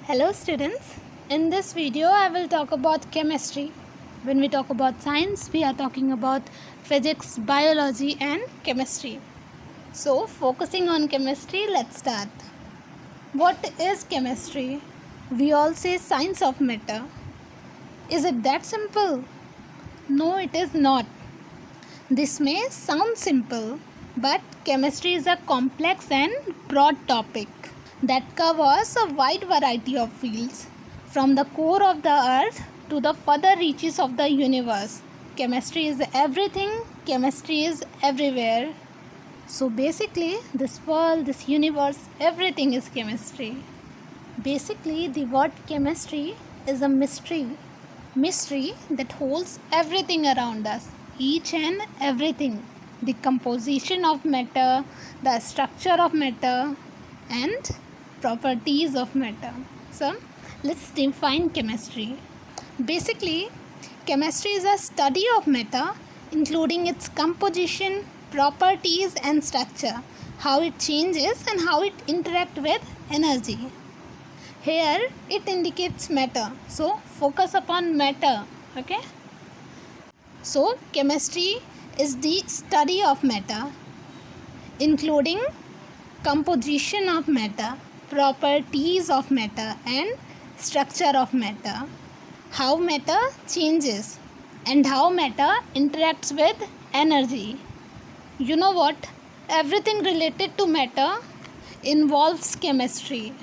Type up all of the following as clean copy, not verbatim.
Hello students, in this video I will talk about chemistry. When we talk about science, we are talking about physics, biology and chemistry. So focusing on chemistry, let's start. What is chemistry? We all say science of matter. Is it that simple? No, it is not. This may sound simple, but chemistry is a complex and broad topic that covers a wide variety of fields, from the core of the earth to the further reaches of the universe. Chemistry is everything, chemistry is everywhere. So basically, this world, this universe, everything is chemistry. Basically, the word chemistry is a mystery that holds everything around us, each and everything. The composition of matter, the structure of matter, and properties of matter. So let's define chemistry. Basically, chemistry is a study of matter, including its composition, properties and structure, how it changes and how it interacts with energy. Here it indicates matter, so focus upon matter. Okay, so chemistry is the study of matter, including composition of matter, properties of matter and structure of matter, how matter changes and how matter interacts with energy. You know what? Everything related to matter involves chemistry.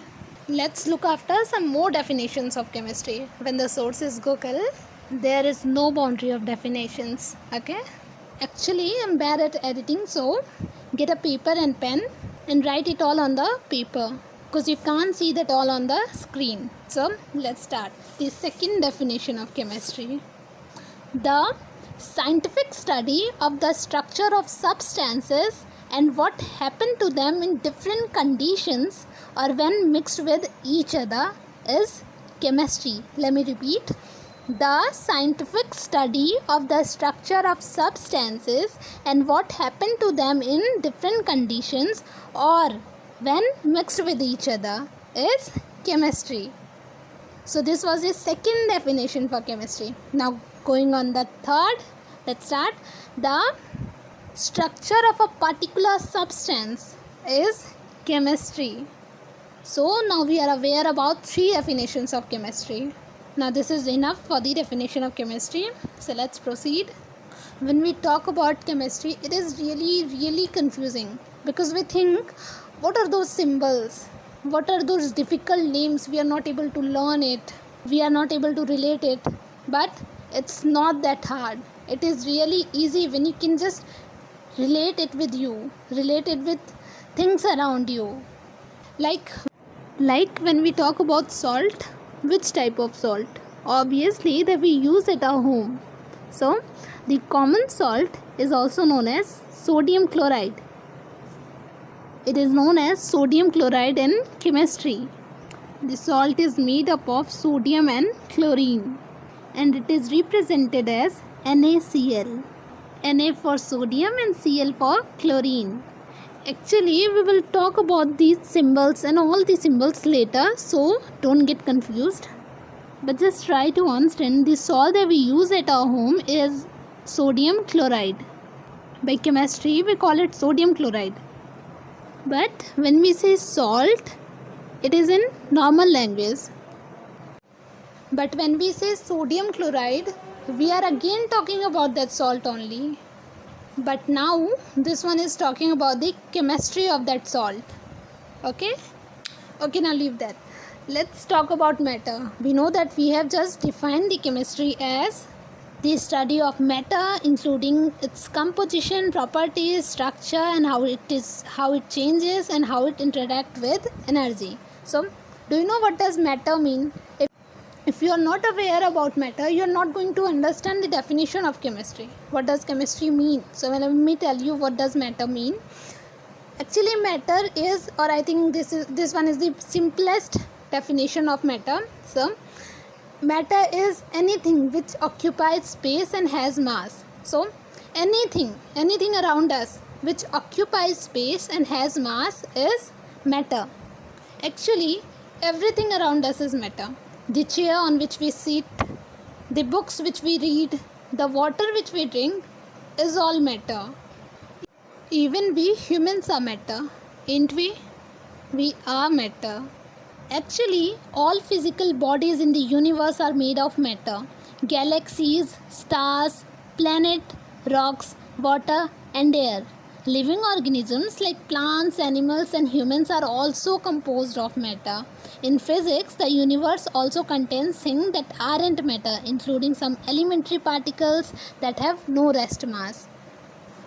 Let's look after some more definitions of chemistry. When the source is Google, there is no boundary of definitions. Okay? Actually, I'm bad at editing, so get a paper and pen and write it all on the paper, because you can't see that all on the screen. So let's start. The second definition of chemistry: the scientific study of the structure of substances and what happened to them in different conditions or when mixed with each other is chemistry. Let me repeat. The scientific study of the structure of substances and what happened to them in different conditions or when mixed with each other is chemistry. So this was the second definition for chemistry. Now going on the third, let's start. The structure of a particular substance is chemistry. So now we are aware about three definitions of chemistry. Now this is enough for the definition of chemistry. So let's proceed. When we talk about chemistry, it is really confusing, because we think, what are those symbols? What are those difficult names? We are not able to learn it. We are not able to relate it. But it's not that hard. It is really easy when you can just relate it with you. Relate it with things around you. Like when we talk about salt, which type of salt? Obviously that we use at our home. So the common salt is also known as sodium chloride. It is known as sodium chloride in chemistry. The salt is made up of sodium and chlorine, and it is represented as NaCl. Na for sodium and Cl for chlorine. Actually, we will talk about these symbols and all the symbols later, so don't get confused. But just try to understand, the salt that we use at our home is sodium chloride. By chemistry, we call it sodium chloride. But when we say salt, it is in normal language. But when we say sodium chloride, we are again talking about that salt only. But now this one is talking about the chemistry of that salt. Okay, now leave that. Let's talk about matter. We know that we have just defined the chemistry as the study of matter, including its composition, properties, structure and how it changes and how it interacts with energy. So do you know what does matter mean? If you are not aware about matter, you are not going to understand the definition of chemistry. What does chemistry mean? So let me tell you what does matter mean. Actually, matter is, or I think this one is the simplest definition of matter. So matter is anything which occupies space and has mass. So anything around us which occupies space and has mass is matter. Actually, Everything around us is matter. The chair on which we sit, the books which we read, the water which we drink is all matter. Even we humans are matter, ain't we? We are matter. Actually, all physical bodies in the universe are made of matter. Galaxies, stars, planet, rocks, water and air. Living organisms like plants, animals and humans are also composed of matter. In physics, the universe also contains things that aren't matter, including some elementary particles that have no rest mass.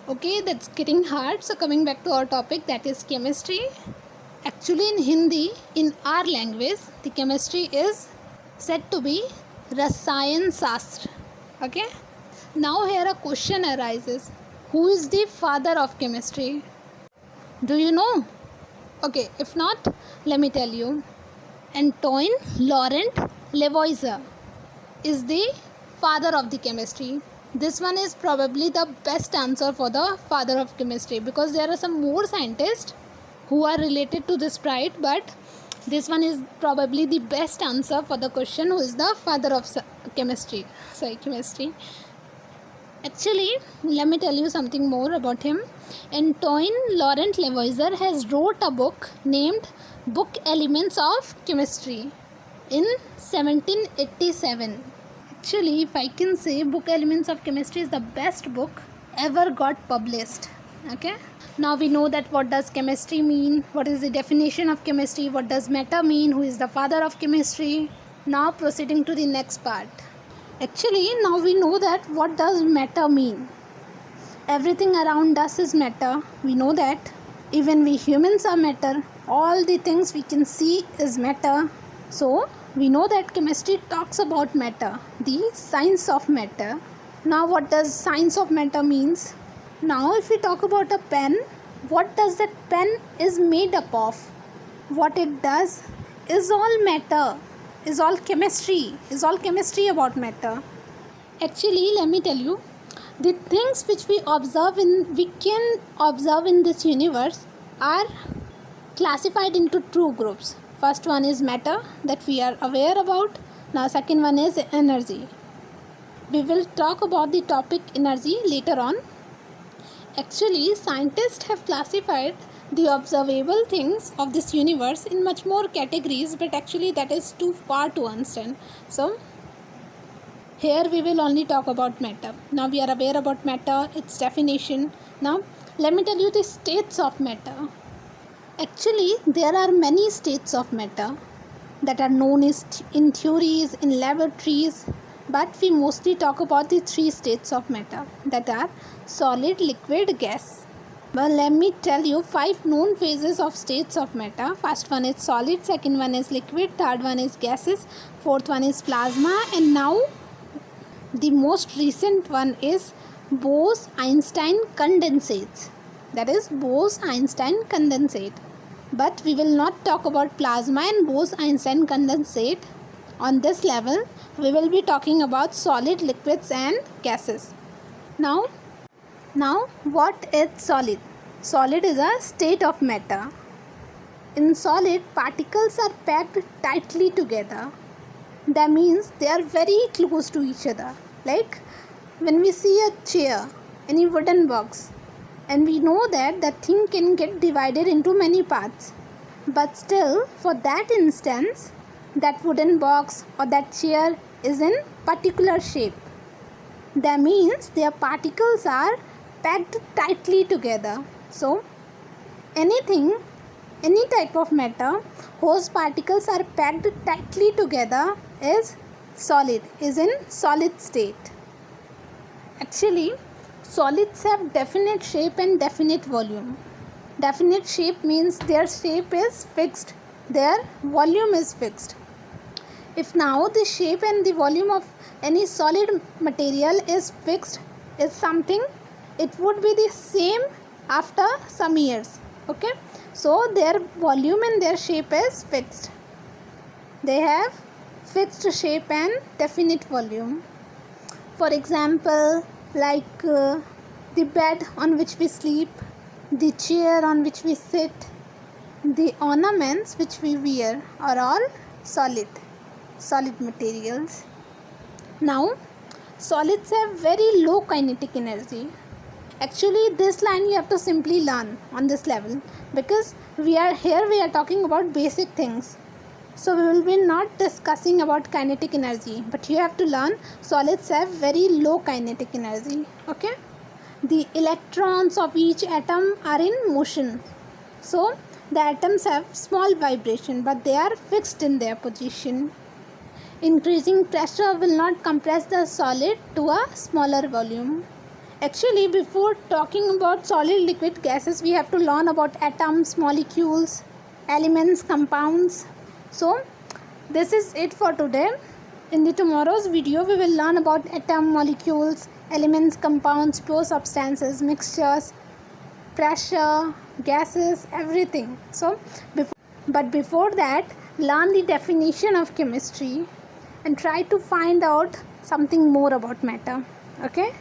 Okay, that's getting hard. So coming back to our topic, that is chemistry. Actually, in Hindi, in our language, the chemistry is said to be Rasayan Shastra. Okay. Now here a question arises. Who is the father of chemistry? Do you know? Okay, if not, let me tell you. Antoine Laurent Lavoisier is the father of the chemistry. This one is probably the best answer for the father of chemistry, because there are some more scientists who are related to this pride, but this one is probably the best answer for the question who is the father of chemistry. Actually, let me tell you something more about him. Antoine Laurent Lavoisier has wrote a book named Book Elements of Chemistry in 1787. Actually, if I can say, Book Elements of Chemistry is the best book ever got published. Okay. Now we know that what does chemistry mean, what is the definition of chemistry, what does matter mean, who is the father of chemistry. Now proceeding to the next part. Actually, now we know that what does matter mean. Everything around us is matter. We know that. Even we humans are matter. All the things we can see is matter. So we know that chemistry talks about matter, the science of matter. Now what does science of matter means? Now if we talk about a pen, what does that pen is made up of? What it does is all matter, is all chemistry about matter. Actually, let me tell you, the things which we can observe in this universe are classified into two groups. First one is matter, that we are aware about. Now second one is energy. We will talk about the topic energy later on. Actually, scientists have classified the observable things of this universe in much more categories, but actually that is too far to understand. So here we will only talk about matter. Now we are aware about matter, its definition. Now let me tell you the states of matter. Actually, there are many states of matter that are known in theories, in laboratories, but we mostly talk about the three states of matter, that are solid, liquid, gas. Well, let me tell you 5 known phases of states of matter. First one is solid, second one is liquid, third one is gases, fourth one is plasma, and now the most recent one is Bose-Einstein condensates. That is Bose-Einstein condensate. But we will not talk about plasma and Bose-Einstein condensate on this level. We will be talking about solid, liquids and gases. Now what is solid? Solid is a state of matter. In solid, particles are packed tightly together. That means they are very close to each other. Like when we see a chair, any wooden box, and we know that the thing can get divided into many parts. But still, for that instance, that wooden box or that chair is in particular shape. That means their particles are packed tightly together. So, any type of matter whose particles are packed tightly together is solid, is in solid state. Actually, solids have definite shape and definite volume. Definite shape means their shape is fixed, their volume is fixed. If now the shape and the volume of any solid material is fixed, is something, it would be the same after some years. Okay, so their volume and their shape is fixed. They have fixed shape and definite volume. For example, like the bed on which we sleep, the chair on which we sit, The ornaments which we wear are all solid materials. Now, solids have very low kinetic energy. Actually, this line you have to simply learn on this level, because we are talking about basic things. So we will be not discussing about kinetic energy, but you have to learn solids have very low kinetic energy. Okay? The electrons of each atom are in motion. So the atoms have small vibration, but they are fixed in their position. Increasing pressure will not compress the solid to a smaller volume. Actually, before talking about solid, liquid, gases, we have to learn about atoms, molecules, elements, compounds. So this is it for today. In the tomorrow's video, we will learn about atom, molecules, elements, compounds, pure substances, mixtures, pressure, gases, everything. So before that, learn the definition of chemistry and try to find out something more about matter. Okay?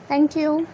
Thank you.